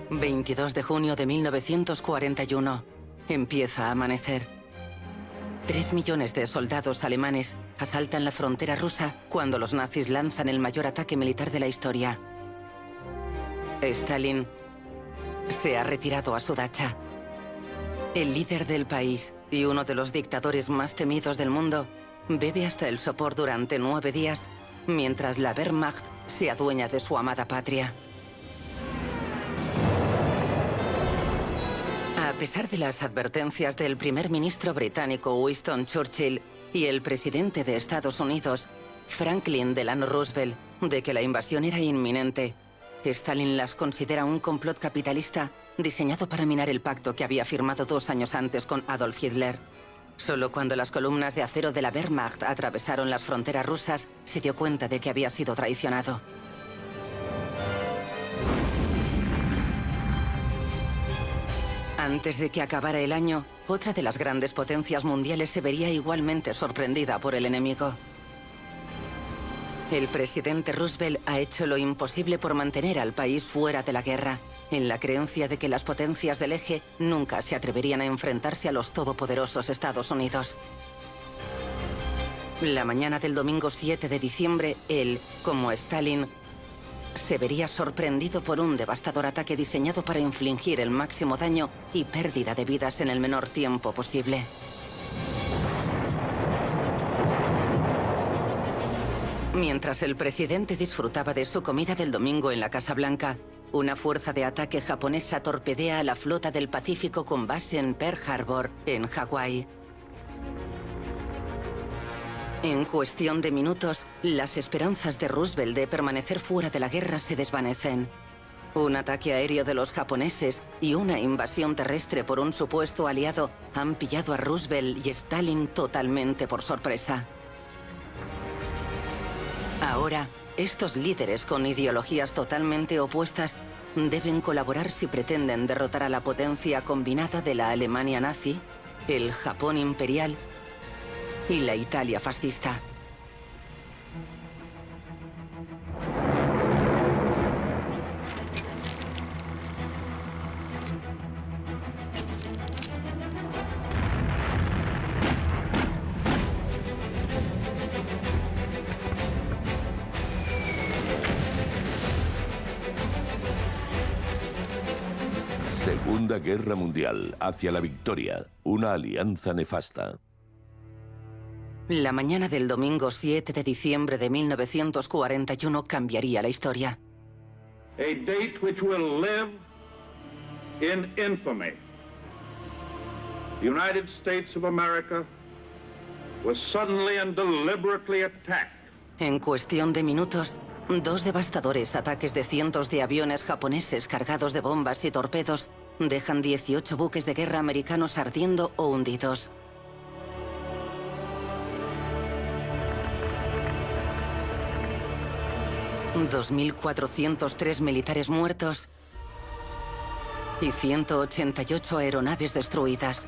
22 de junio de 1941. Empieza a amanecer. 3 millones de soldados alemanes asaltan la frontera rusa cuando los nazis lanzan el mayor ataque militar de la historia. Stalin se ha retirado a su dacha. El líder del país y uno de los dictadores más temidos del mundo bebe hasta el sopor durante 9 días, mientras la Wehrmacht se adueña de su amada patria. A pesar de las advertencias del primer ministro británico Winston Churchill y el presidente de Estados Unidos, Franklin Delano Roosevelt, de que la invasión era inminente, Stalin las considera un complot capitalista diseñado para minar el pacto que había firmado 2 años antes con Adolf Hitler. Solo cuando las columnas de acero de la Wehrmacht atravesaron las fronteras rusas se dio cuenta de que había sido traicionado. Antes de que acabara el año, otra de las grandes potencias mundiales se vería igualmente sorprendida por el enemigo. El presidente Roosevelt ha hecho lo imposible por mantener al país fuera de la guerra, en la creencia de que las potencias del eje nunca se atreverían a enfrentarse a los todopoderosos Estados Unidos. La mañana del domingo 7 de diciembre, él, como Stalin, se vería sorprendido por un devastador ataque diseñado para infligir el máximo daño y pérdida de vidas en el menor tiempo posible. Mientras el presidente disfrutaba de su comida del domingo en la Casa Blanca, una fuerza de ataque japonesa torpedea a la flota del Pacífico con base en Pearl Harbor, en Hawái. En cuestión de minutos, las esperanzas de Roosevelt de permanecer fuera de la guerra se desvanecen. Un ataque aéreo de los japoneses y una invasión terrestre por un supuesto aliado han pillado a Roosevelt y Stalin totalmente por sorpresa. Ahora, estos líderes con ideologías totalmente opuestas deben colaborar si pretenden derrotar a la potencia combinada de la Alemania nazi, el Japón imperial y la Italia fascista. Segunda Guerra Mundial, hacia la victoria, una alianza nefasta. La mañana del domingo 7 de diciembre de 1941 cambiaría la historia. A date which will live in infamy. The United States of America was suddenly and deliberately attacked. En cuestión de minutos, 2 devastadores ataques de cientos de aviones japoneses cargados de bombas y torpedos dejan 18 buques de guerra americanos ardiendo o hundidos. $2.403 militares muertos y 188 aeronaves destruidas.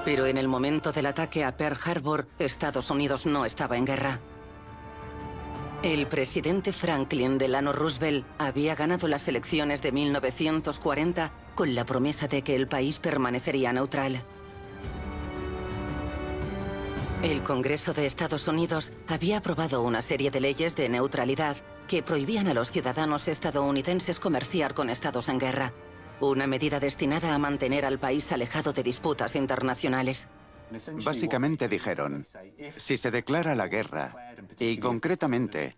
Pero en el momento del ataque a Pearl Harbor, Estados Unidos no estaba en guerra. El presidente Franklin Delano Roosevelt había ganado las elecciones de 1940 con la promesa de que el país permanecería neutral. El Congreso de Estados Unidos había aprobado una serie de leyes de neutralidad que prohibían a los ciudadanos estadounidenses comerciar con estados en guerra. Una medida destinada a mantener al país alejado de disputas internacionales. Básicamente dijeron, si se declara la guerra, y concretamente,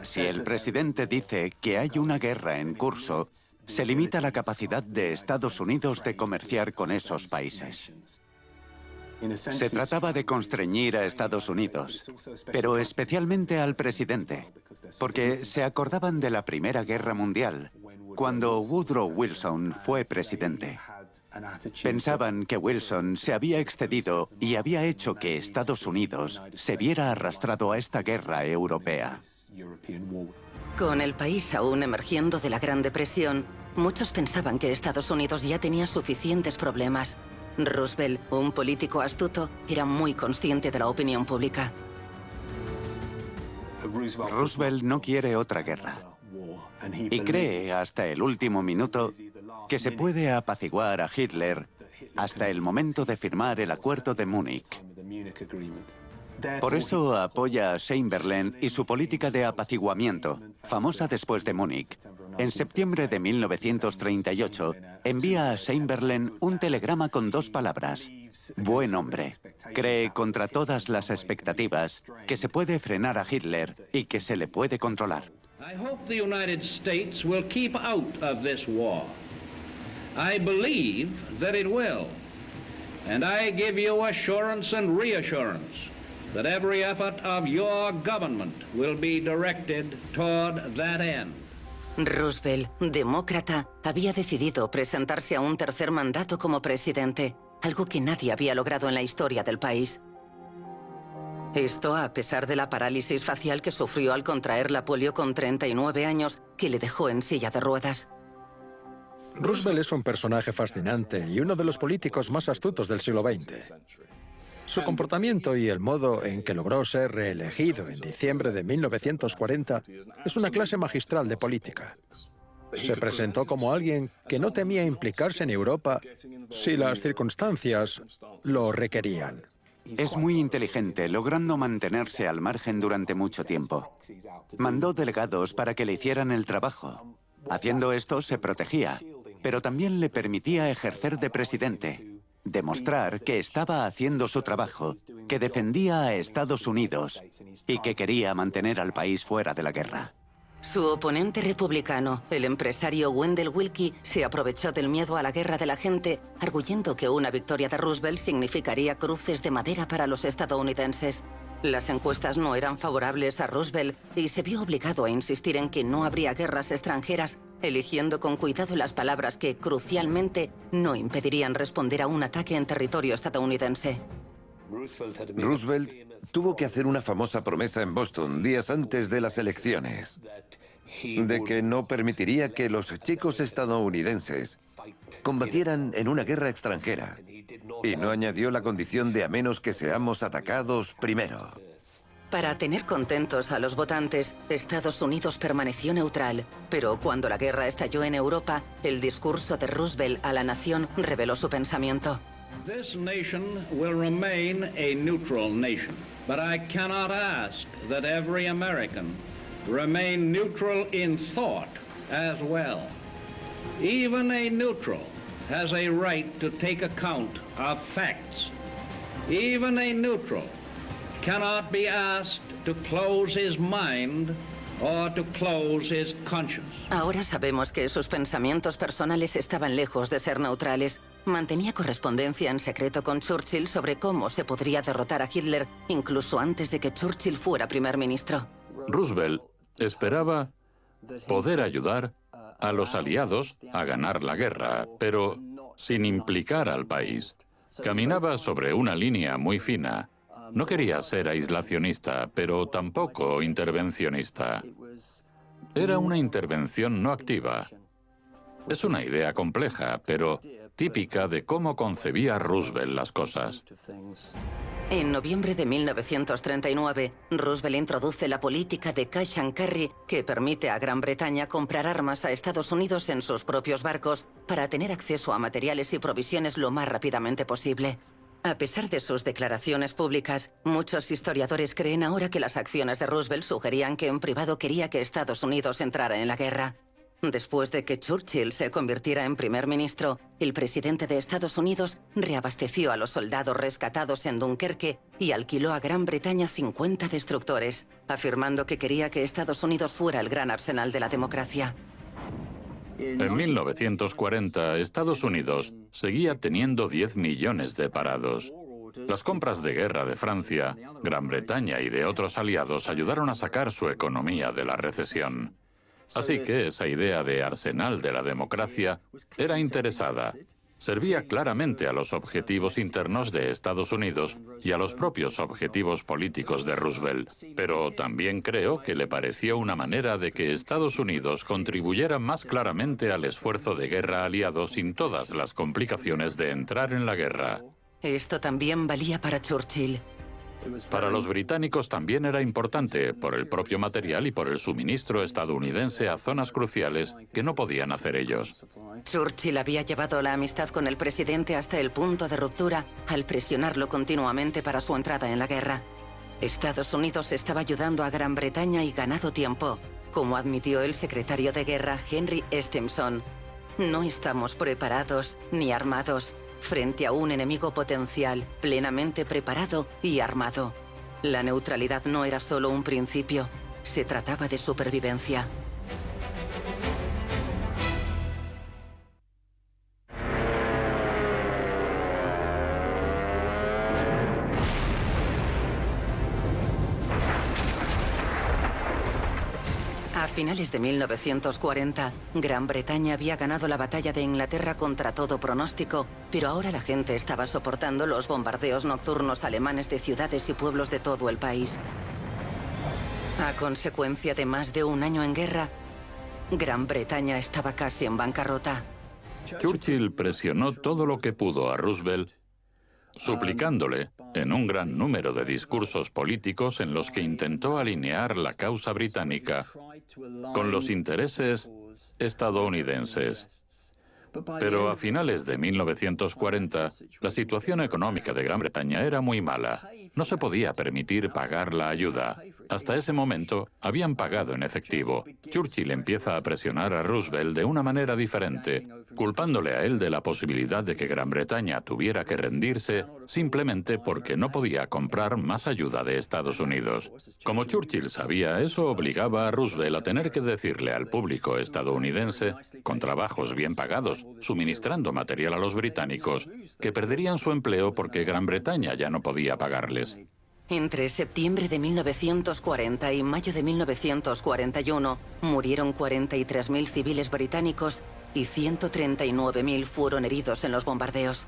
si el presidente dice que hay una guerra en curso, se limita la capacidad de Estados Unidos de comerciar con esos países. Se trataba de constreñir a Estados Unidos, pero especialmente al presidente, porque se acordaban de la Primera Guerra Mundial, cuando Woodrow Wilson fue presidente. Pensaban que Wilson se había excedido y había hecho que Estados Unidos se viera arrastrado a esta guerra europea. Con el país aún emergiendo de la Gran Depresión, muchos pensaban que Estados Unidos ya tenía suficientes problemas. Roosevelt, un político astuto, era muy consciente de la opinión pública. Roosevelt no quiere otra guerra y cree hasta el último minuto que se puede apaciguar a Hitler hasta el momento de firmar el Acuerdo de Múnich. Por eso apoya a Chamberlain y su política de apaciguamiento, famosa después de Múnich. En septiembre de 1938, envía a Chamberlain un telegrama con 2 palabras. Buen hombre. Cree contra todas las expectativas que se puede frenar a Hitler y que se le puede controlar. I hope the United States will keep out of this war. I believe that it will. And I give you assurance and reassurance that every effort of your government will be directed toward that end. Roosevelt, demócrata, había decidido presentarse a un tercer mandato como presidente, algo que nadie había logrado en la historia del país. Esto a pesar de la parálisis facial que sufrió al contraer la polio con 39 años, que le dejó en silla de ruedas. Roosevelt es un personaje fascinante y uno de los políticos más astutos del siglo XX. Su comportamiento y el modo en que logró ser reelegido en diciembre de 1940 es una clase magistral de política. Se presentó como alguien que no temía implicarse en Europa si las circunstancias lo requerían. Es muy inteligente, logrando mantenerse al margen durante mucho tiempo. Mandó delegados para que le hicieran el trabajo. Haciendo esto se protegía, pero también le permitía ejercer de presidente, demostrar que estaba haciendo su trabajo, que defendía a Estados Unidos y que quería mantener al país fuera de la guerra. Su oponente republicano, el empresario Wendell Willkie, se aprovechó del miedo a la guerra de la gente, arguyendo que una victoria de Roosevelt significaría cruces de madera para los estadounidenses. Las encuestas no eran favorables a Roosevelt y se vio obligado a insistir en que no habría guerras extranjeras, eligiendo con cuidado las palabras que, crucialmente, no impedirían responder a un ataque en territorio estadounidense. Roosevelt tuvo que hacer una famosa promesa en Boston días antes de las elecciones, de que no permitiría que los chicos estadounidenses combatieran en una guerra extranjera, y no añadió la condición de a menos que seamos atacados primero. Para tener contentos a los votantes, Estados Unidos permaneció neutral, pero cuando la guerra estalló en Europa, el discurso de Roosevelt a la nación reveló su pensamiento. This nation will remain a neutral nation, but I cannot ask that every American remain neutral in thought as well. Even a neutral has a right to take account of facts. Even a neutral cannot be asked to close his mind or to close his conscience. Ahora sabemos que sus pensamientos personales estaban lejos de ser neutrales. Mantenía correspondencia en secreto con Churchill sobre cómo se podría derrotar a Hitler, incluso antes de que Churchill fuera primer ministro. Roosevelt esperaba poder ayudar a los aliados a ganar la guerra, pero sin implicar al país. Caminaba sobre una línea muy fina. No quería ser aislacionista, pero tampoco intervencionista. Era una intervención no activa. Es una idea compleja, pero típica de cómo concebía Roosevelt las cosas. En noviembre de 1939, Roosevelt introduce la política de cash and carry, que permite a Gran Bretaña comprar armas a Estados Unidos en sus propios barcos para tener acceso a materiales y provisiones lo más rápidamente posible. A pesar de sus declaraciones públicas, muchos historiadores creen ahora que las acciones de Roosevelt sugerían que en privado quería que Estados Unidos entrara en la guerra. Después de que Churchill se convirtiera en primer ministro, el presidente de Estados Unidos reabasteció a los soldados rescatados en Dunkerque y alquiló a Gran Bretaña 50 destructores, afirmando que quería que Estados Unidos fuera el gran arsenal de la democracia. En 1940, Estados Unidos seguía teniendo 10 millones de parados. Las compras de guerra de Francia, Gran Bretaña y de otros aliados ayudaron a sacar su economía de la recesión. Así que esa idea de arsenal de la democracia era interesada. Servía claramente a los objetivos internos de Estados Unidos y a los propios objetivos políticos de Roosevelt. Pero también creo que le pareció una manera de que Estados Unidos contribuyera más claramente al esfuerzo de guerra aliado sin todas las complicaciones de entrar en la guerra. Esto también valía para Churchill. Para los británicos también era importante, por el propio material y por el suministro estadounidense a zonas cruciales que no podían hacer ellos. Churchill había llevado la amistad con el presidente hasta el punto de ruptura al presionarlo continuamente para su entrada en la guerra. Estados Unidos estaba ayudando a Gran Bretaña y ganado tiempo, como admitió el secretario de guerra Henry Stimson. No estamos preparados ni armados frente a un enemigo potencial, plenamente preparado y armado. La neutralidad no era solo un principio, se trataba de supervivencia. A finales de 1940, Gran Bretaña había ganado la batalla de Inglaterra contra todo pronóstico, pero ahora la gente estaba soportando los bombardeos nocturnos alemanes de ciudades y pueblos de todo el país. A consecuencia de más de un año en guerra, Gran Bretaña estaba casi en bancarrota. Churchill presionó todo lo que pudo a Roosevelt, suplicándole en un gran número de discursos políticos en los que intentó alinear la causa británica con los intereses estadounidenses. Pero a finales de 1940, la situación económica de Gran Bretaña era muy mala. No se podía permitir pagar la ayuda. Hasta ese momento, habían pagado en efectivo. Churchill empieza a presionar a Roosevelt de una manera diferente, culpándole a él de la posibilidad de que Gran Bretaña tuviera que rendirse simplemente porque no podía comprar más ayuda de Estados Unidos. Como Churchill sabía, eso obligaba a Roosevelt a tener que decirle al público estadounidense, con trabajos bien pagados, suministrando material a los británicos, que perderían su empleo porque Gran Bretaña ya no podía pagarles. Entre septiembre de 1940 y mayo de 1941 murieron 43.000 civiles británicos y 139.000 fueron heridos en los bombardeos.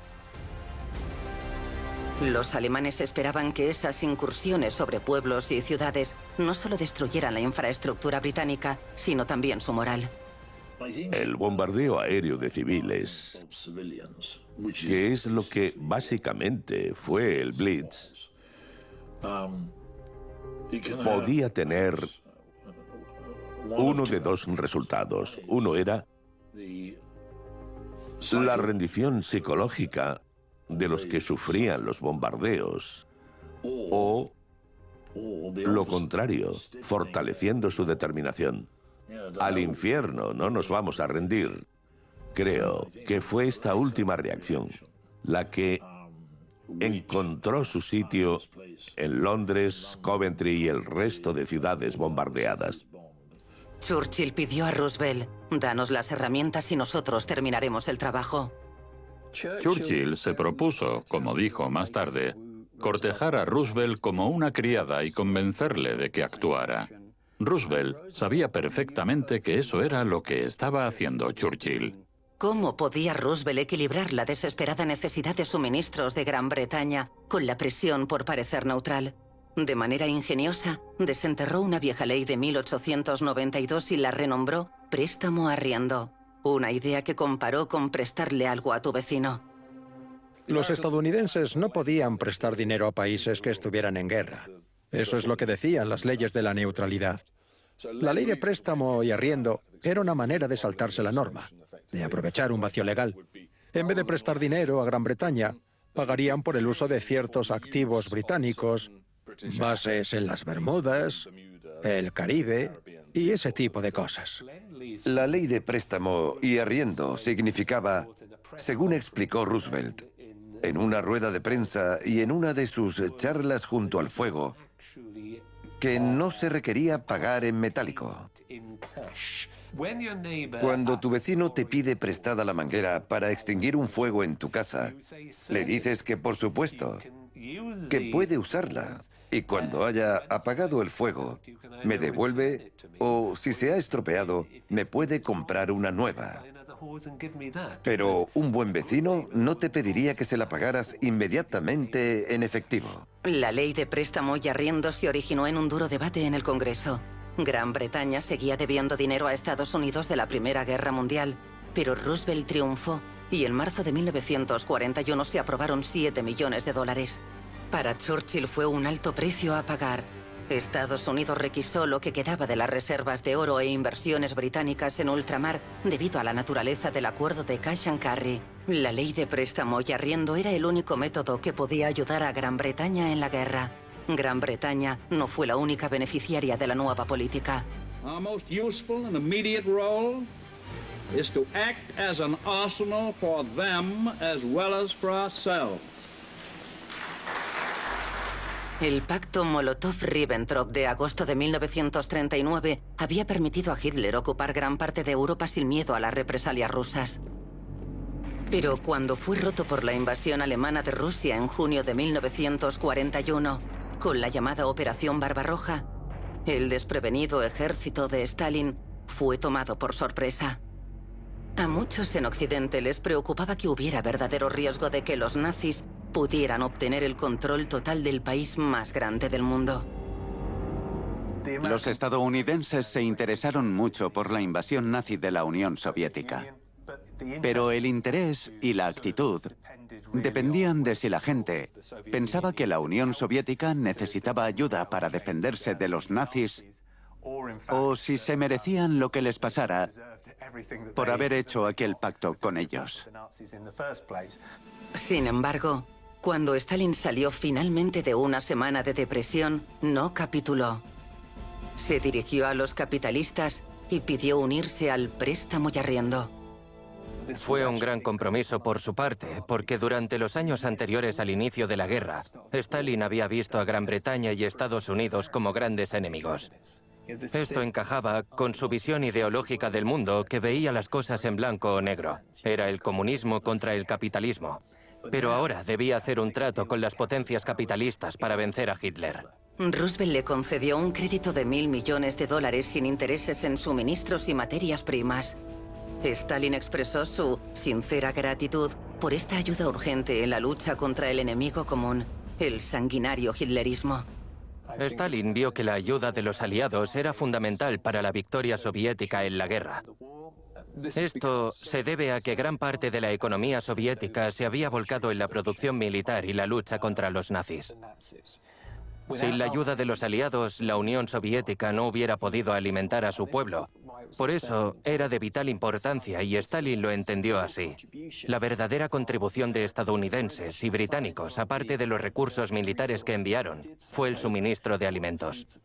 Los alemanes esperaban que esas incursiones sobre pueblos y ciudades no solo destruyeran la infraestructura británica, sino también su moral. El bombardeo aéreo de civiles, que es lo que básicamente fue el Blitz, podía tener uno de dos resultados. Uno era la rendición psicológica de los que sufrían los bombardeos, o lo contrario, fortaleciendo su determinación. Al infierno, no nos vamos a rendir. Creo que fue esta última reacción la que encontró su sitio en Londres, Coventry y el resto de ciudades bombardeadas. Churchill pidió a Roosevelt, danos las herramientas y nosotros terminaremos el trabajo. Churchill se propuso, como dijo más tarde, cortejar a Roosevelt como una criada y convencerle de que actuara. Roosevelt sabía perfectamente que eso era lo que estaba haciendo Churchill. ¿Cómo podía Roosevelt equilibrar la desesperada necesidad de suministros de Gran Bretaña con la presión por parecer neutral? De manera ingeniosa, desenterró una vieja ley de 1892 y la renombró préstamo arriendo, una idea que comparó con prestarle algo a tu vecino. Los estadounidenses no podían prestar dinero a países que estuvieran en guerra. Eso es lo que decían las leyes de la neutralidad. La ley de préstamo y arriendo era una manera de saltarse la norma, de aprovechar un vacío legal. En vez de prestar dinero a Gran Bretaña, pagarían por el uso de ciertos activos británicos, bases en las Bermudas, el Caribe y ese tipo de cosas. La ley de préstamo y arriendo significaba, según explicó Roosevelt, en una rueda de prensa y en una de sus charlas junto al fuego, que no se requería pagar en metálico. Cuando tu vecino te pide prestada la manguera para extinguir un fuego en tu casa, le dices que por supuesto, que puede usarla. Y cuando haya apagado el fuego, me devuelve o, si se ha estropeado, me puede comprar una nueva. Pero un buen vecino no te pediría que se la pagaras inmediatamente en efectivo. La ley de préstamo y arriendo se originó en un duro debate en el Congreso. Gran Bretaña seguía debiendo dinero a Estados Unidos de la Primera Guerra Mundial, pero Roosevelt triunfó y en marzo de 1941 se aprobaron $7 millones. Para Churchill fue un alto precio a pagar. Estados Unidos requisó lo que quedaba de las reservas de oro e inversiones británicas en ultramar debido a la naturaleza del acuerdo de Cash and Carry. La ley de préstamo y arriendo era el único método que podía ayudar a Gran Bretaña en la guerra. Gran Bretaña no fue la única beneficiaria de la nueva política. Our most useful and immediate role is to act as an arsenal for them as well as for ourselves. El pacto Molotov-Ribbentrop de agosto de 1939 había permitido a Hitler ocupar gran parte de Europa sin miedo a las represalias rusas. Pero cuando fue roto por la invasión alemana de Rusia en junio de 1941, con la llamada Operación Barbarroja, el desprevenido ejército de Stalin fue tomado por sorpresa. A muchos en Occidente les preocupaba que hubiera verdadero riesgo de que los nazis pudieran obtener el control total del país más grande del mundo. Los estadounidenses se interesaron mucho por la invasión nazi de la Unión Soviética. Pero el interés y la actitud dependían de si la gente pensaba que la Unión Soviética necesitaba ayuda para defenderse de los nazis o si se merecían lo que les pasara por haber hecho aquel pacto con ellos. Sin embargo, cuando Stalin salió finalmente de una semana de depresión, no capituló. Se dirigió a los capitalistas y pidió unirse al préstamo y arriendo. Fue un gran compromiso por su parte, porque durante los años anteriores al inicio de la guerra, Stalin había visto a Gran Bretaña y Estados Unidos como grandes enemigos. Esto encajaba con su visión ideológica del mundo, que veía las cosas en blanco o negro. Era el comunismo contra el capitalismo. Pero ahora debía hacer un trato con las potencias capitalistas para vencer a Hitler. Roosevelt le concedió un crédito de $1.000 millones sin intereses en suministros y materias primas. Stalin expresó su sincera gratitud por esta ayuda urgente en la lucha contra el enemigo común, el sanguinario hitlerismo. Stalin vio que la ayuda de los aliados era fundamental para la victoria soviética en la guerra. Esto se debe a que gran parte de la economía soviética se había volcado en la producción militar y la lucha contra los nazis. Sin la ayuda de los aliados, la Unión Soviética no hubiera podido alimentar a su pueblo. Por eso, era de vital importancia y Stalin lo entendió así. La verdadera contribución de estadounidenses y británicos, aparte de los recursos militares que enviaron, fue el suministro de alimentos.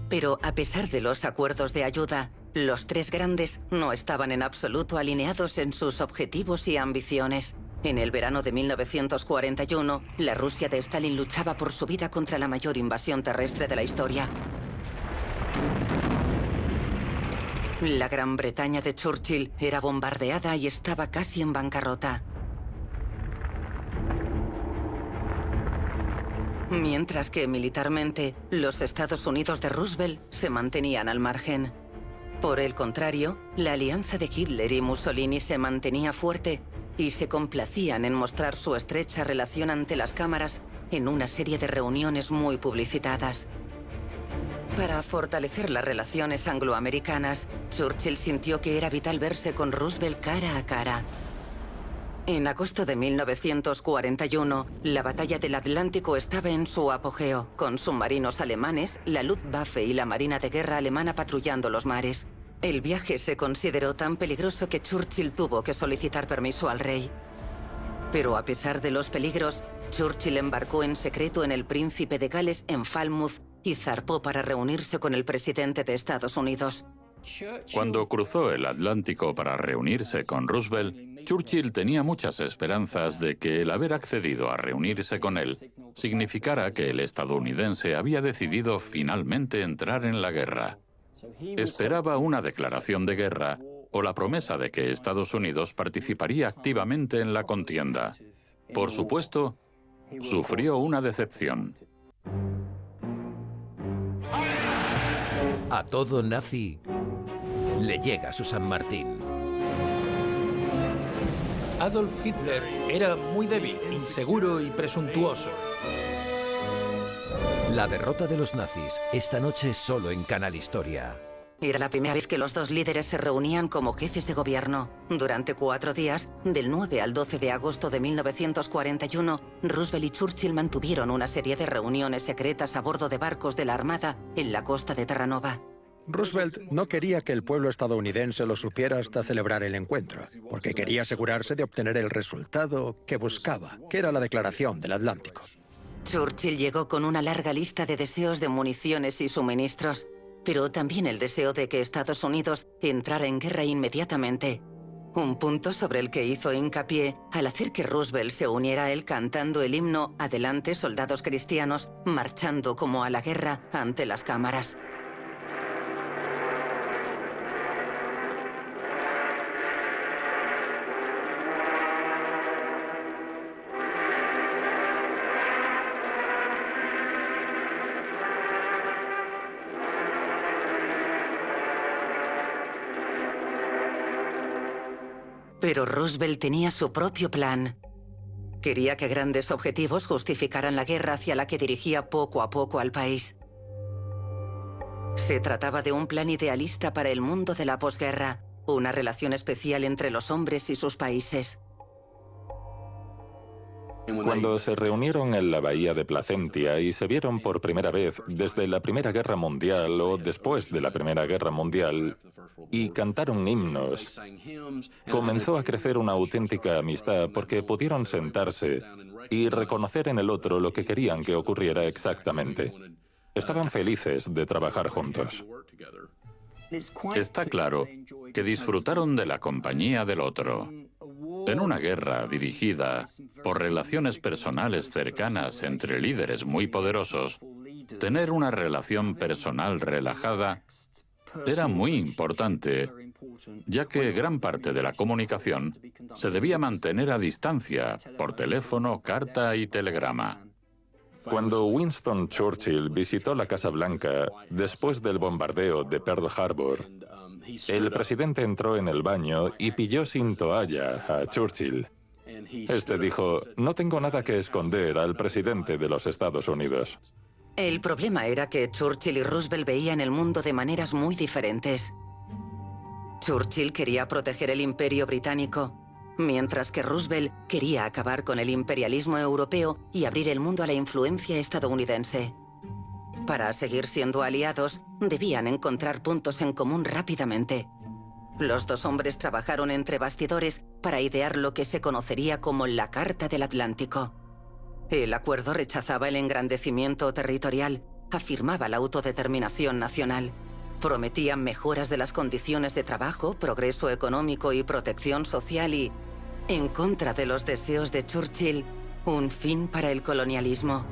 Pero a pesar de los acuerdos de ayuda, los tres grandes no estaban en absoluto alineados en sus objetivos y ambiciones. En el verano de 1941, la Rusia de Stalin luchaba por su vida contra la mayor invasión terrestre de la historia. La Gran Bretaña de Churchill era bombardeada y estaba casi en bancarrota. Mientras que militarmente, los Estados Unidos de Roosevelt se mantenían al margen. Por el contrario, la alianza de Hitler y Mussolini se mantenía fuerte y se complacían en mostrar su estrecha relación ante las cámaras en una serie de reuniones muy publicitadas. Para fortalecer las relaciones angloamericanas, Churchill sintió que era vital verse con Roosevelt cara a cara. En agosto de 1941, la batalla del Atlántico estaba en su apogeo, con submarinos alemanes, la Luftwaffe y la Marina de Guerra alemana patrullando los mares. El viaje se consideró tan peligroso que Churchill tuvo que solicitar permiso al rey. Pero a pesar de los peligros, Churchill embarcó en secreto en el Príncipe de Gales en Falmouth y zarpó para reunirse con el presidente de Estados Unidos. Cuando cruzó el Atlántico para reunirse con Roosevelt, Churchill tenía muchas esperanzas de que el haber accedido a reunirse con él significara que el estadounidense había decidido finalmente entrar en la guerra. Esperaba una declaración de guerra o la promesa de que Estados Unidos participaría activamente en la contienda. Por supuesto, sufrió una decepción. A todo nazi le llega su San Martín. Adolf Hitler era muy débil, inseguro y presuntuoso. La derrota de los nazis, esta noche solo en Canal Historia. Era la primera vez que los dos líderes se reunían como jefes de gobierno. Durante 4 días, del 9 al 12 de agosto de 1941, Roosevelt y Churchill mantuvieron una serie de reuniones secretas a bordo de barcos de la Armada en la costa de Terranova. Roosevelt no quería que el pueblo estadounidense lo supiera hasta celebrar el encuentro, porque quería asegurarse de obtener el resultado que buscaba, que era la declaración del Atlántico. Churchill llegó con una larga lista de deseos de municiones y suministros, pero también el deseo de que Estados Unidos entrara en guerra inmediatamente. Un punto sobre el que hizo hincapié al hacer que Roosevelt se uniera a él cantando el himno "Adelante, soldados cristianos", marchando como a la guerra ante las cámaras. Pero Roosevelt tenía su propio plan. Quería que grandes objetivos justificaran la guerra hacia la que dirigía poco a poco al país. Se trataba de un plan idealista para el mundo de la posguerra, una relación especial entre los hombres y sus países. Cuando se reunieron en la bahía de Placentia y se vieron por primera vez desde la Primera Guerra Mundial o después de la Primera Guerra Mundial y cantaron himnos, comenzó a crecer una auténtica amistad porque pudieron sentarse y reconocer en el otro lo que querían que ocurriera exactamente. Estaban felices de trabajar juntos. Está claro que disfrutaron de la compañía del otro. En una guerra dirigida por relaciones personales cercanas entre líderes muy poderosos, tener una relación personal relajada era muy importante, ya que gran parte de la comunicación se debía mantener a distancia, por teléfono, carta y telegrama. Cuando Winston Churchill visitó la Casa Blanca después del bombardeo de Pearl Harbor, el presidente entró en el baño y pilló sin toalla a Churchill. Este dijo: "No tengo nada que esconder al presidente de los Estados Unidos". El problema era que Churchill y Roosevelt veían el mundo de maneras muy diferentes. Churchill quería proteger el imperio británico, mientras que Roosevelt quería acabar con el imperialismo europeo y abrir el mundo a la influencia estadounidense. Para seguir siendo aliados, debían encontrar puntos en común rápidamente. Los dos hombres trabajaron entre bastidores para idear lo que se conocería como la Carta del Atlántico. El acuerdo rechazaba el engrandecimiento territorial, afirmaba la autodeterminación nacional, prometía mejoras de las condiciones de trabajo, progreso económico y protección social y, en contra de los deseos de Churchill, un fin para el colonialismo.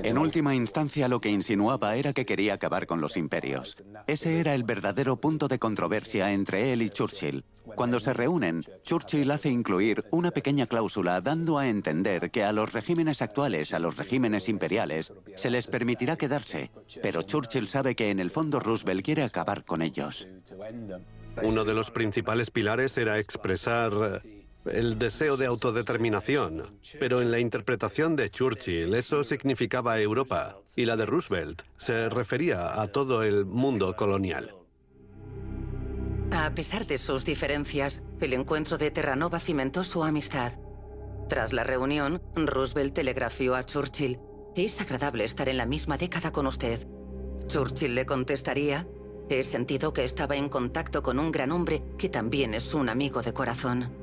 En última instancia, lo que insinuaba era que quería acabar con los imperios. Ese era el verdadero punto de controversia entre él y Churchill. Cuando se reúnen, Churchill hace incluir una pequeña cláusula dando a entender que a los regímenes actuales, a los regímenes imperiales, se les permitirá quedarse, pero Churchill sabe que en el fondo Roosevelt quiere acabar con ellos. Uno de los principales pilares era expresar el deseo de autodeterminación, pero en la interpretación de Churchill eso significaba Europa, y la de Roosevelt se refería a todo el mundo colonial. A pesar de sus diferencias, el encuentro de Terranova cimentó su amistad. Tras la reunión, Roosevelt telegrafió a Churchill: "Es agradable estar en la misma década con usted". Churchill le contestaría: "He sentido que estaba en contacto con un gran hombre que también es un amigo de corazón".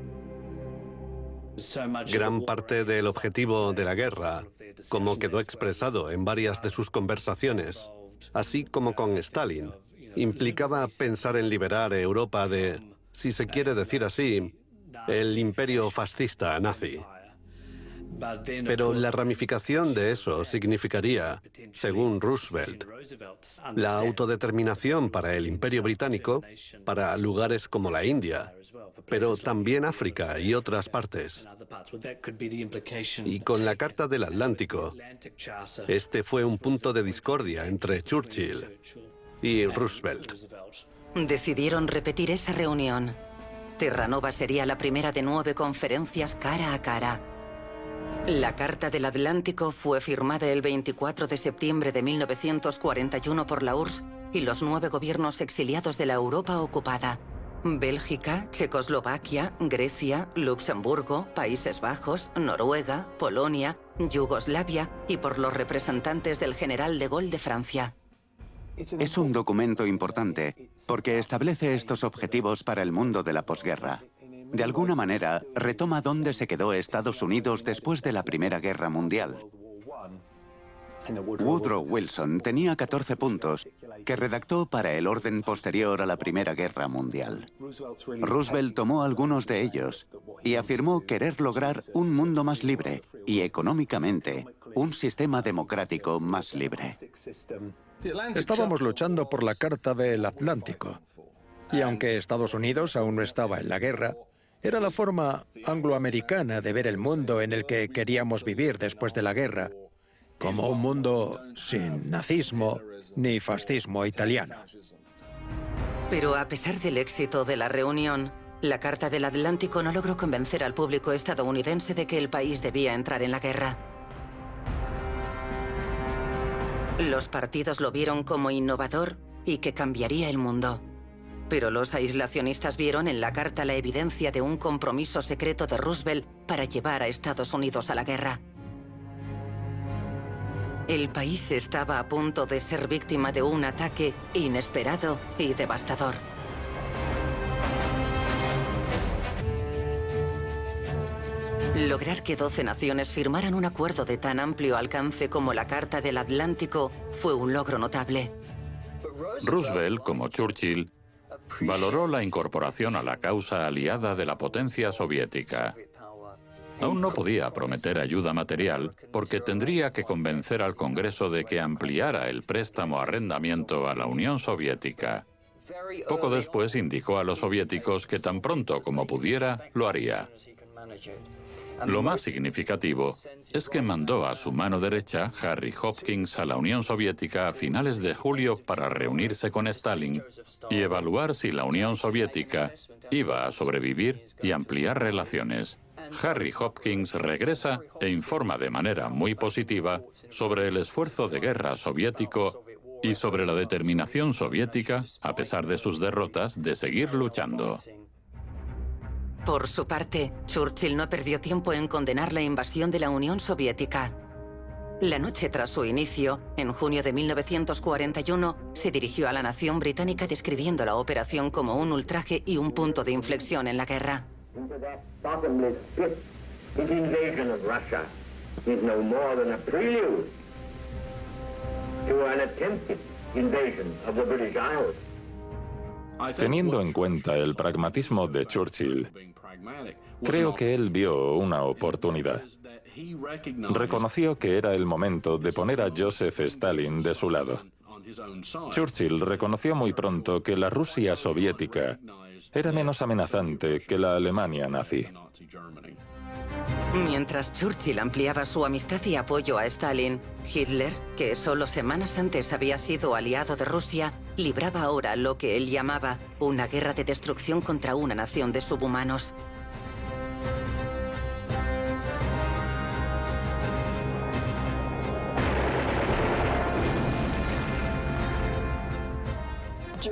Gran parte del objetivo de la guerra, como quedó expresado en varias de sus conversaciones, así como con Stalin, implicaba pensar en liberar a Europa de, si se quiere decir así, el imperio fascista nazi. Pero la ramificación de eso significaría, según Roosevelt, la autodeterminación para el imperio británico, para lugares como la India, pero también África y otras partes. Y con la Carta del Atlántico, este fue un punto de discordia entre Churchill y Roosevelt. Decidieron repetir esa reunión. Terranova sería la primera de 9 conferencias cara a cara. La Carta del Atlántico fue firmada el 24 de septiembre de 1941 por la URSS y los 9 gobiernos exiliados de la Europa ocupada: Bélgica, Checoslovaquia, Grecia, Luxemburgo, Países Bajos, Noruega, Polonia, Yugoslavia y por los representantes del general de Gaulle de Francia. Es un documento importante porque establece estos objetivos para el mundo de la posguerra. De alguna manera, retoma dónde se quedó Estados Unidos después de la Primera Guerra Mundial. Woodrow Wilson tenía 14 puntos que redactó para el orden posterior a la Primera Guerra Mundial. Roosevelt tomó algunos de ellos y afirmó querer lograr un mundo más libre y, económicamente, un sistema democrático más libre. Estábamos luchando por la Carta del Atlántico. Y aunque Estados Unidos aún no estaba en la guerra, era la forma angloamericana de ver el mundo en el que queríamos vivir después de la guerra, como un mundo sin nazismo ni fascismo italiano. Pero a pesar del éxito de la reunión, la Carta del Atlántico no logró convencer al público estadounidense de que el país debía entrar en la guerra. Los partidos lo vieron como innovador y que cambiaría el mundo. Pero los aislacionistas vieron en la carta la evidencia de un compromiso secreto de Roosevelt para llevar a Estados Unidos a la guerra. El país estaba a punto de ser víctima de un ataque inesperado y devastador. Lograr que 12 naciones firmaran un acuerdo de tan amplio alcance como la Carta del Atlántico fue un logro notable. Roosevelt, como Churchill, valoró la incorporación a la causa aliada de la potencia soviética. Aún no podía prometer ayuda material porque tendría que convencer al Congreso de que ampliara el préstamo-arrendamiento a la Unión Soviética. Poco después indicó a los soviéticos que tan pronto como pudiera, lo haría. Lo más significativo es que mandó a su mano derecha, Harry Hopkins, a la Unión Soviética a finales de julio para reunirse con Stalin y evaluar si la Unión Soviética iba a sobrevivir y ampliar relaciones. Harry Hopkins regresa e informa de manera muy positiva sobre el esfuerzo de guerra soviético y sobre la determinación soviética, a pesar de sus derrotas, de seguir luchando. Por su parte, Churchill no perdió tiempo en condenar la invasión de la Unión Soviética. La noche tras su inicio, en junio de 1941, se dirigió a la nación británica describiendo la operación como un ultraje y un punto de inflexión en la guerra. Teniendo en cuenta el pragmatismo de Churchill, creo que él vio una oportunidad. Reconoció que era el momento de poner a Joseph Stalin de su lado. Churchill reconoció muy pronto que la Rusia soviética era menos amenazante que la Alemania nazi. Mientras Churchill ampliaba su amistad y apoyo a Stalin, Hitler, que solo semanas antes había sido aliado de Rusia, libraba ahora lo que él llamaba una guerra de destrucción contra una nación de subhumanos.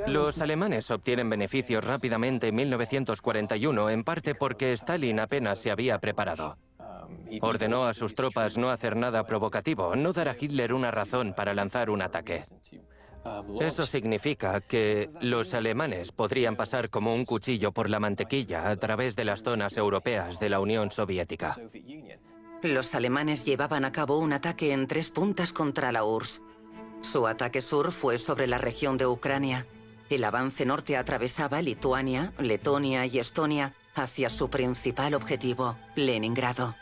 Los alemanes obtienen beneficios rápidamente en 1941, en parte porque Stalin apenas se había preparado. Ordenó a sus tropas no hacer nada provocativo, no dar a Hitler una razón para lanzar un ataque. Eso significa que los alemanes podrían pasar como un cuchillo por la mantequilla a través de las zonas europeas de la Unión Soviética. Los alemanes llevaban a cabo un ataque en 3 puntas contra la URSS. Su ataque sur fue sobre la región de Ucrania. El avance norte atravesaba Lituania, Letonia y Estonia hacia su principal objetivo, Leningrado.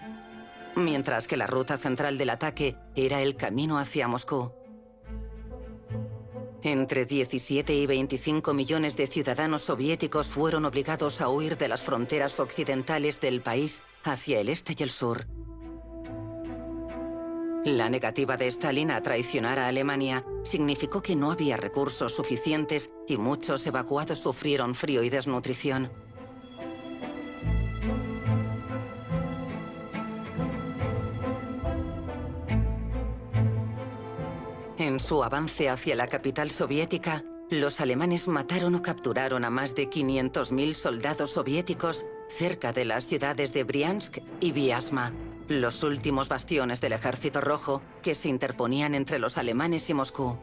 Mientras que la ruta central del ataque era el camino hacia Moscú. Entre 17 y 25 millones de ciudadanos soviéticos fueron obligados a huir de las fronteras occidentales del país hacia el este y el sur. La negativa de Stalin a traicionar a Alemania significó que no había recursos suficientes y muchos evacuados sufrieron frío y desnutrición. En su avance hacia la capital soviética, los alemanes mataron o capturaron a más de 500.000 soldados soviéticos cerca de las ciudades de Briansk y Vyazma, los últimos bastiones del Ejército Rojo que se interponían entre los alemanes y Moscú.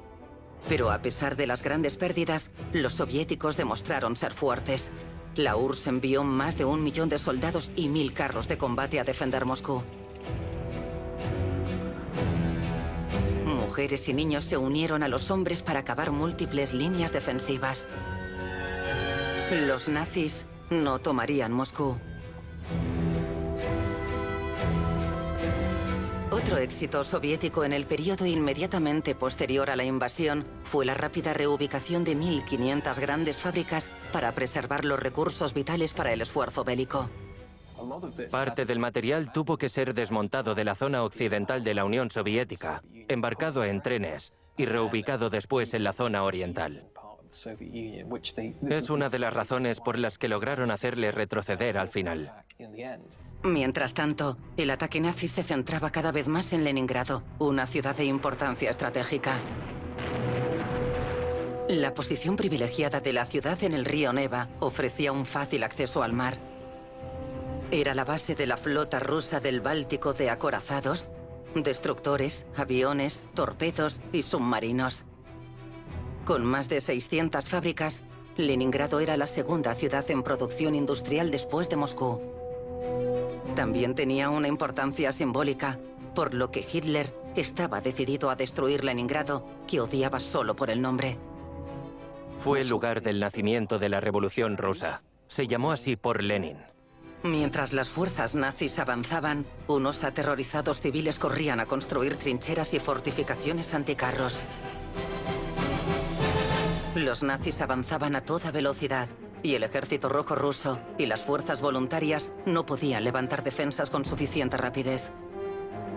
Pero a pesar de las grandes pérdidas, los soviéticos demostraron ser fuertes. La URSS envió más de 1 millón de soldados y 1.000 carros de combate a defender Moscú. Mujeres y niños se unieron a los hombres para acabar múltiples líneas defensivas. Los nazis no tomarían Moscú. Otro éxito soviético en el periodo inmediatamente posterior a la invasión fue la rápida reubicación de 1.500 grandes fábricas para preservar los recursos vitales para el esfuerzo bélico. Parte del material tuvo que ser desmontado de la zona occidental de la Unión Soviética, embarcado en trenes y reubicado después en la zona oriental. Es una de las razones por las que lograron hacerle retroceder al final. Mientras tanto, el ataque nazi se centraba cada vez más en Leningrado, una ciudad de importancia estratégica. La posición privilegiada de la ciudad en el río Neva ofrecía un fácil acceso al mar. Era la base de la flota rusa del Báltico de acorazados, destructores, aviones, torpedos y submarinos. Con más de 600 fábricas, Leningrado era la segunda ciudad en producción industrial después de Moscú. También tenía una importancia simbólica, por lo que Hitler estaba decidido a destruir Leningrado, que odiaba solo por el nombre. Fue el lugar del nacimiento de la Revolución Rusa. Se llamó así por Lenin. Mientras las fuerzas nazis avanzaban, unos aterrorizados civiles corrían a construir trincheras y fortificaciones anticarros. Los nazis avanzaban a toda velocidad y el Ejército Rojo ruso y las fuerzas voluntarias no podían levantar defensas con suficiente rapidez.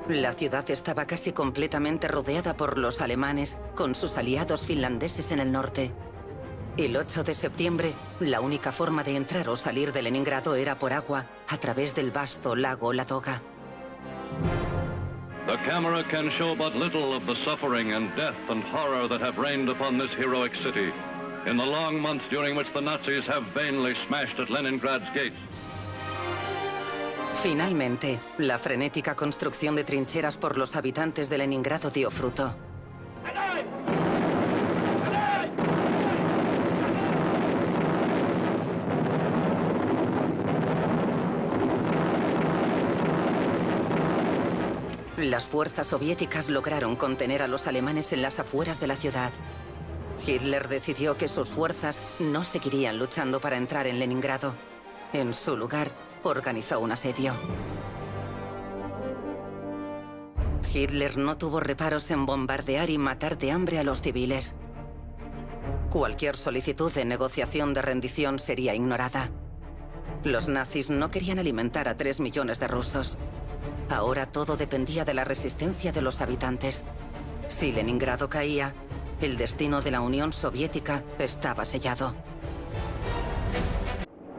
La ciudad estaba casi completamente rodeada por los alemanes, con sus aliados finlandeses en el norte. El 8 de septiembre, la única forma de entrar o salir de Leningrado era por agua, a través del vasto lago Ladoga. The camera can show but little of the suffering and death and horror that have reigned upon this heroic city in the long months during which the Nazis have vainly smashed at Leningrad's gates. Finalmente, la frenética construcción de trincheras por los habitantes de Leningrado dio fruto. Las fuerzas soviéticas lograron contener a los alemanes en las afueras de la ciudad. Hitler decidió que sus fuerzas no seguirían luchando para entrar en Leningrado. En su lugar, organizó un asedio. Hitler no tuvo reparos en bombardear y matar de hambre a los civiles. Cualquier solicitud de negociación de rendición sería ignorada. Los nazis no querían alimentar a 3 millones de rusos. Ahora todo dependía de la resistencia de los habitantes. Si Leningrado caía, el destino de la Unión Soviética estaba sellado.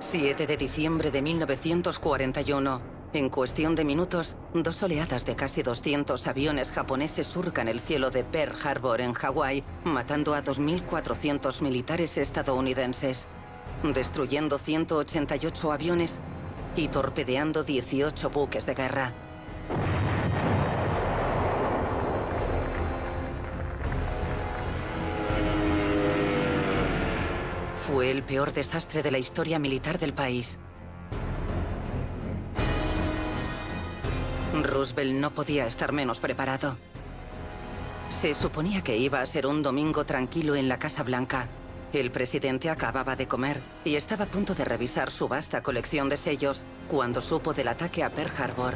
7 de diciembre de 1941, en cuestión de minutos, 2 oleadas de casi 200 aviones japoneses surcan el cielo de Pearl Harbor en Hawái, matando a 2.400 militares estadounidenses, destruyendo 188 aviones y torpedeando 18 buques de guerra. Fue el peor desastre de la historia militar del país. Roosevelt no podía estar menos preparado. Se suponía que iba a ser un domingo tranquilo en la Casa Blanca. El presidente acababa de comer y estaba a punto de revisar su vasta colección de sellos cuando supo del ataque a Pearl Harbor.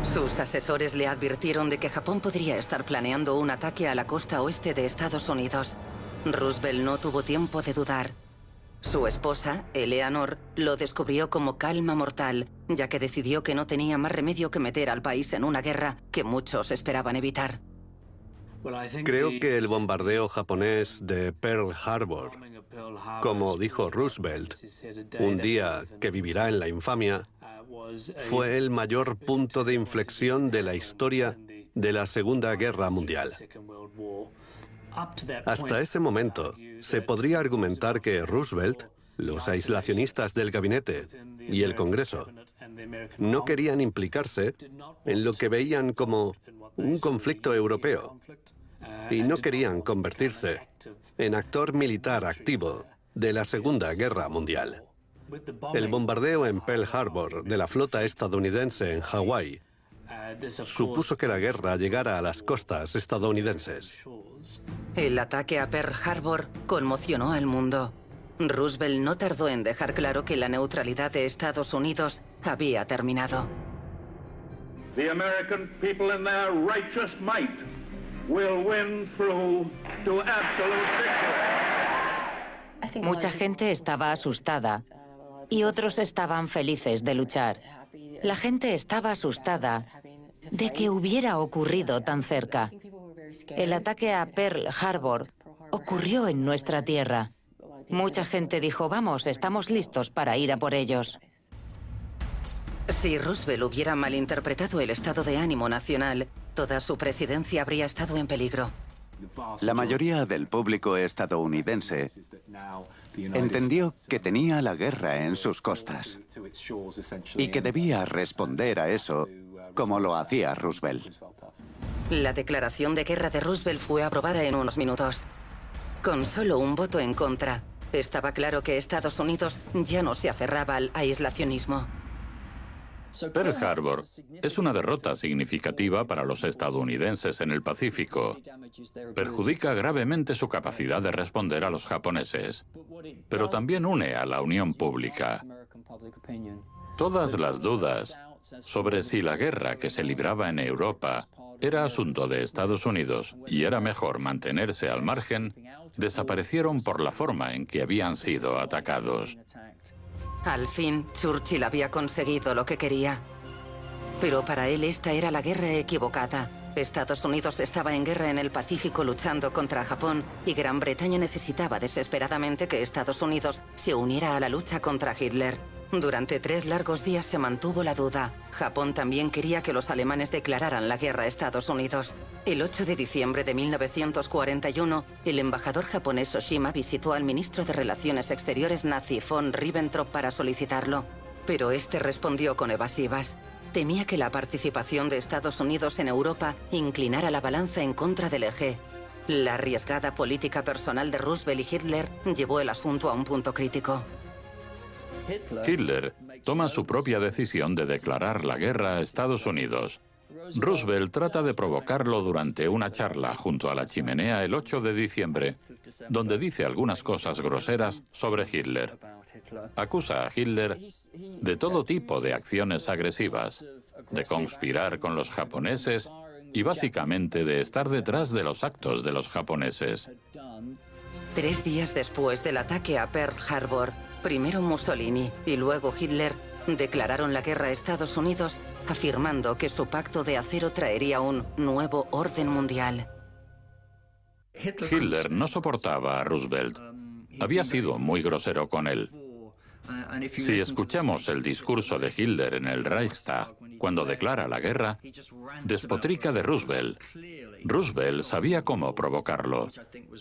Sus asesores le advirtieron de que Japón podría estar planeando un ataque a la costa oeste de Estados Unidos. Roosevelt no tuvo tiempo de dudar. Su esposa, Eleanor, lo descubrió como calma mortal, ya que decidió que no tenía más remedio que meter al país en una guerra que muchos esperaban evitar. Creo que el bombardeo japonés de Pearl Harbor, como dijo Roosevelt, un día que vivirá en la infamia, fue el mayor punto de inflexión de la historia de la Segunda Guerra Mundial. Hasta ese momento, se podría argumentar que Roosevelt, los aislacionistas del gabinete y el Congreso no querían implicarse en lo que veían como un conflicto europeo y no querían convertirse en actor militar activo de la Segunda Guerra Mundial. El bombardeo en Pearl Harbor de la flota estadounidense en Hawái supuso que la guerra llegara a las costas estadounidenses. El ataque a Pearl Harbor conmocionó al mundo. Roosevelt no tardó en dejar claro que la neutralidad de Estados Unidos había terminado. The American people in their righteous might will win through to absolute victory. Mucha gente estaba asustada y otros estaban felices de luchar. La gente estaba asustada de que hubiera ocurrido tan cerca. El ataque a Pearl Harbor ocurrió en nuestra tierra. Mucha gente dijo, vamos, estamos listos para ir a por ellos. Si Roosevelt hubiera malinterpretado el estado de ánimo nacional, toda su presidencia habría estado en peligro. La mayoría del público estadounidense entendió que tenía la guerra en sus costas y que debía responder a eso como lo hacía Roosevelt. La declaración de guerra de Roosevelt fue aprobada en unos minutos. Con solo un voto en contra, estaba claro que Estados Unidos ya no se aferraba al aislacionismo. Pearl Harbor es una derrota significativa para los estadounidenses en el Pacífico. Perjudica gravemente su capacidad de responder a los japoneses, pero también une a la opinión pública. Todas las dudas sobre si la guerra que se libraba en Europa era asunto de Estados Unidos y era mejor mantenerse al margen, desaparecieron por la forma en que habían sido atacados. Al fin, Churchill había conseguido lo que quería. Pero para él esta era la guerra equivocada. Estados Unidos estaba en guerra en el Pacífico luchando contra Japón y Gran Bretaña necesitaba desesperadamente que Estados Unidos se uniera a la lucha contra Hitler. Durante 3 largos días se mantuvo la duda. Japón también quería que los alemanes declararan la guerra a Estados Unidos. El 8 de diciembre de 1941, el embajador japonés Oshima visitó al ministro de Relaciones Exteriores nazi von Ribbentrop para solicitarlo. Pero este respondió con evasivas. Temía que la participación de Estados Unidos en Europa inclinara la balanza en contra del eje. La arriesgada política personal de Roosevelt y Hitler llevó el asunto a un punto crítico. Hitler toma su propia decisión de declarar la guerra a Estados Unidos. Roosevelt trata de provocarlo durante una charla junto a la chimenea el 8 de diciembre, donde dice algunas cosas groseras sobre Hitler. Acusa a Hitler de todo tipo de acciones agresivas, de conspirar con los japoneses y básicamente de estar detrás de los actos de los japoneses. 3 días después del ataque a Pearl Harbor, primero Mussolini y luego Hitler declararon la guerra a Estados Unidos, afirmando que su pacto de acero traería un nuevo orden mundial. Hitler no soportaba a Roosevelt. Había sido muy grosero con él. Si escuchamos el discurso de Hitler en el Reichstag, cuando declara la guerra, despotrica de Roosevelt. Roosevelt sabía cómo provocarlo,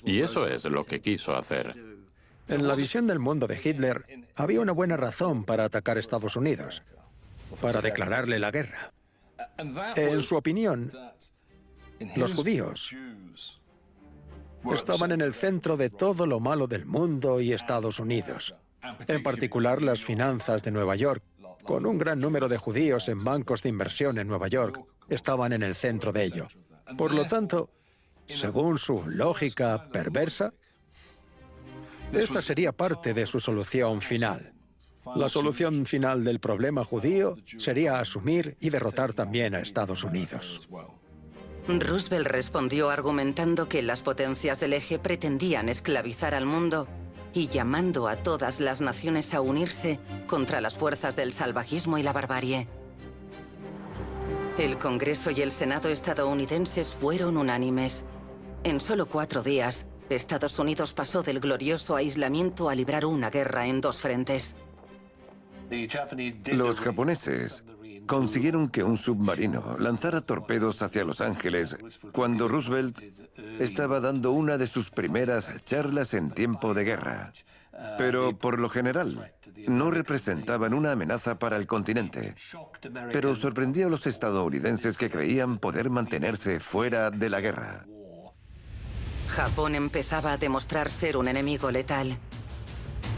y eso es lo que quiso hacer. En la visión del mundo de Hitler, había una buena razón para atacar a Estados Unidos, para declararle la guerra. En su opinión, los judíos estaban en el centro de todo lo malo del mundo y Estados Unidos. En particular, las finanzas de Nueva York, con un gran número de judíos en bancos de inversión en Nueva York, estaban en el centro de ello. Por lo tanto, según su lógica perversa, esta sería parte de su solución final. La solución final del problema judío sería asumir y derrotar también a Estados Unidos. Roosevelt respondió argumentando que las potencias del eje pretendían esclavizar al mundo y llamando a todas las naciones a unirse contra las fuerzas del salvajismo y la barbarie. El Congreso y el Senado estadounidenses fueron unánimes. En solo 4 días, Estados Unidos pasó del glorioso aislamiento a librar una guerra en 2 frentes. Los japoneses consiguieron que un submarino lanzara torpedos hacia Los Ángeles cuando Roosevelt estaba dando una de sus primeras charlas en tiempo de guerra. Pero, por lo general, no representaban una amenaza para el continente. Pero sorprendió a los estadounidenses que creían poder mantenerse fuera de la guerra. Japón empezaba a demostrar ser un enemigo letal.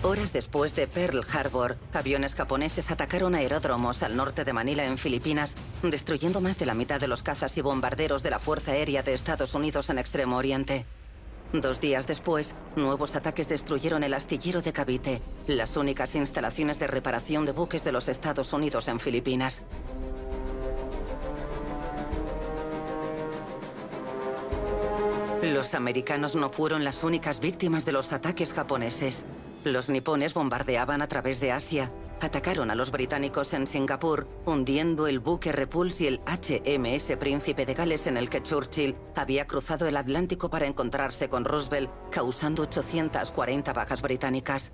Horas después de Pearl Harbor, aviones japoneses atacaron aeródromos al norte de Manila, en Filipinas, destruyendo más de la mitad de los cazas y bombarderos de la Fuerza Aérea de Estados Unidos en Extremo Oriente. 2 días después, nuevos ataques destruyeron el astillero de Cavite, las únicas instalaciones de reparación de buques de los Estados Unidos en Filipinas. Los americanos no fueron las únicas víctimas de los ataques japoneses. Los nipones bombardeaban a través de Asia. Atacaron a los británicos en Singapur, hundiendo el buque Repulse y el HMS Príncipe de Gales, en el que Churchill había cruzado el Atlántico para encontrarse con Roosevelt, causando 840 bajas británicas.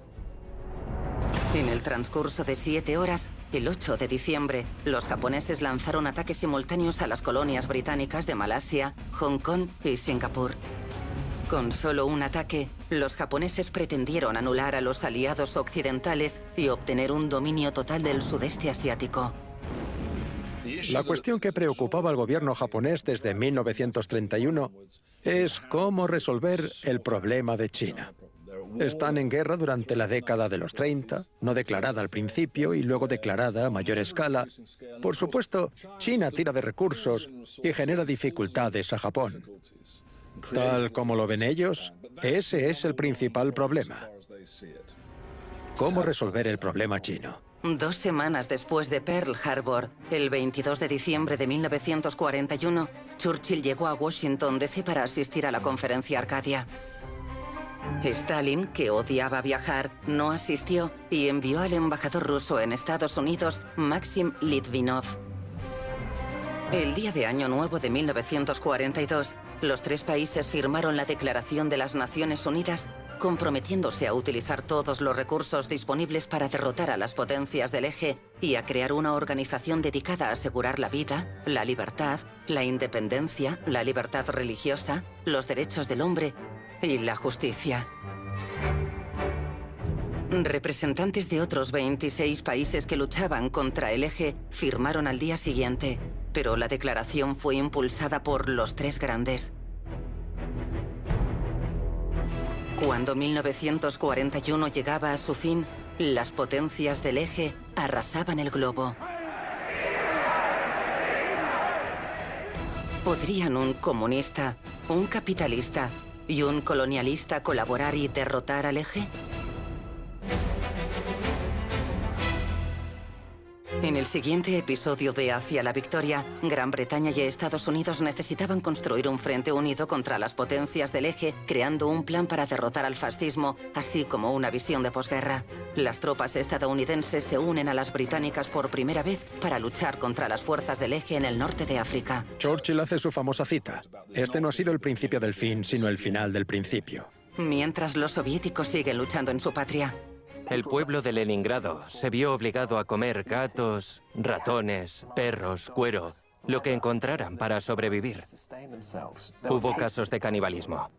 En el transcurso de 7 horas, el 8 de diciembre, los japoneses lanzaron ataques simultáneos a las colonias británicas de Malasia, Hong Kong y Singapur. Con solo un ataque, los japoneses pretendieron anular a los aliados occidentales y obtener un dominio total del sudeste asiático. La cuestión que preocupaba al gobierno japonés desde 1931 es cómo resolver el problema de China. Están en guerra durante la década de los 30, no declarada al principio y luego declarada a mayor escala. Por supuesto, China tira de recursos y genera dificultades a Japón. Tal como lo ven ellos, ese es el principal problema. ¿Cómo resolver el problema chino? 2 semanas después de Pearl Harbor, el 22 de diciembre de 1941, Churchill llegó a Washington, D.C. para asistir a la conferencia Arcadia. Stalin, que odiaba viajar, no asistió y envió al embajador ruso en Estados Unidos, Maxim Litvinov. El día de Año Nuevo de 1942, los 3 países firmaron la Declaración de las Naciones Unidas, comprometiéndose a utilizar todos los recursos disponibles para derrotar a las potencias del eje y a crear una organización dedicada a asegurar la vida, la libertad, la independencia, la libertad religiosa, los derechos del hombre y la justicia. Representantes de otros 26 países que luchaban contra el eje firmaron al día siguiente, pero la declaración fue impulsada por los 3 grandes. Cuando 1941 llegaba a su fin, las potencias del eje arrasaban el globo. ¿Podrían un comunista, un capitalista y un colonialista colaborar y derrotar al eje? En el siguiente episodio de Hacia la Victoria, Gran Bretaña y Estados Unidos necesitaban construir un frente unido contra las potencias del eje, creando un plan para derrotar al fascismo, así como una visión de posguerra. Las tropas estadounidenses se unen a las británicas por primera vez para luchar contra las fuerzas del eje en el norte de África. Churchill hace su famosa cita: este no ha sido el principio del fin, sino el final del principio. Mientras los soviéticos siguen luchando en su patria. El pueblo de Leningrado se vio obligado a comer gatos, ratones, perros, cuero, lo que encontraran para sobrevivir. Hubo casos de canibalismo.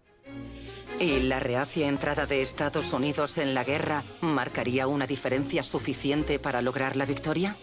¿Y la reacia entrada de Estados Unidos en la guerra marcaría una diferencia suficiente para lograr la victoria?